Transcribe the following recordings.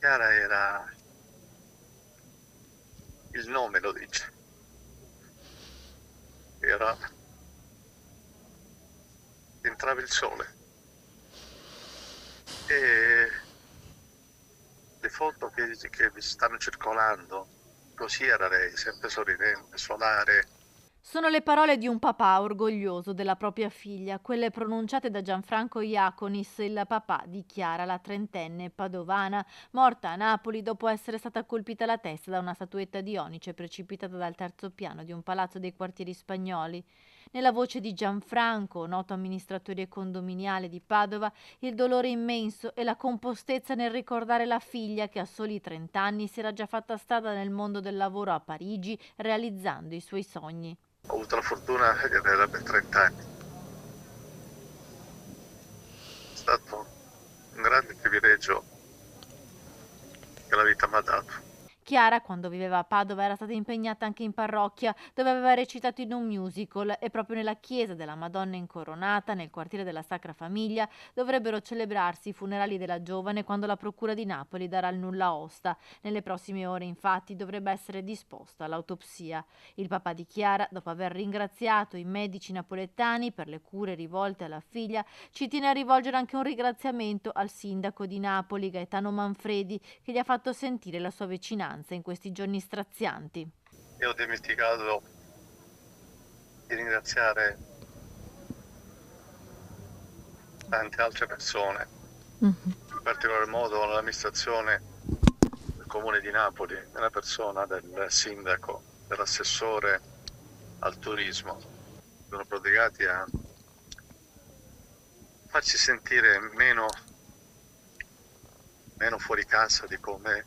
Chiara era, il nome lo dice, era, entrava il sole e le foto che vi stanno circolando, così era lei, sempre sorridente, solare. Sono le parole di un papà orgoglioso della propria figlia, quelle pronunciate da Gianfranco Iaconis, il papà di Chiara, la trentenne padovana, morta a Napoli dopo essere stata colpita alla testa da una statuetta di onice precipitata dal terzo piano di un palazzo dei quartieri spagnoli. Nella voce di Gianfranco, noto amministratore condominiale di Padova, il dolore immenso e la compostezza nel ricordare la figlia che a soli 30 anni si era già fatta strada nel mondo del lavoro a Parigi, realizzando i suoi sogni. Ho avuto la fortuna di averla per 30 anni. È stato un grande privilegio che la vita mi ha dato. Chiara, quando viveva a Padova, era stata impegnata anche in parrocchia, dove aveva recitato in un musical e proprio nella chiesa della Madonna Incoronata, nel quartiere della Sacra Famiglia, dovrebbero celebrarsi i funerali della giovane quando la Procura di Napoli darà il nulla osta. Nelle prossime ore, infatti, dovrebbe essere disposta l'autopsia. Il papà di Chiara, dopo aver ringraziato i medici napoletani per le cure rivolte alla figlia, ci tiene a rivolgere anche un ringraziamento al sindaco di Napoli, Gaetano Manfredi, che gli ha fatto sentire la sua vicinanza in questi giorni strazianti. E ho dimenticato di ringraziare tante altre persone, in particolar modo l'amministrazione del Comune di Napoli, nella persona del sindaco, dell'assessore al turismo. Sono prodigati a farci sentire meno fuori casa di come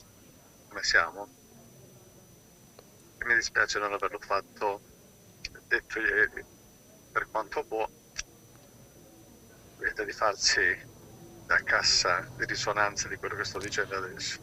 siamo. E mi dispiace non averlo fatto, detto ieri, per quanto può, vede di farsi da cassa di risonanza di quello che sto dicendo adesso.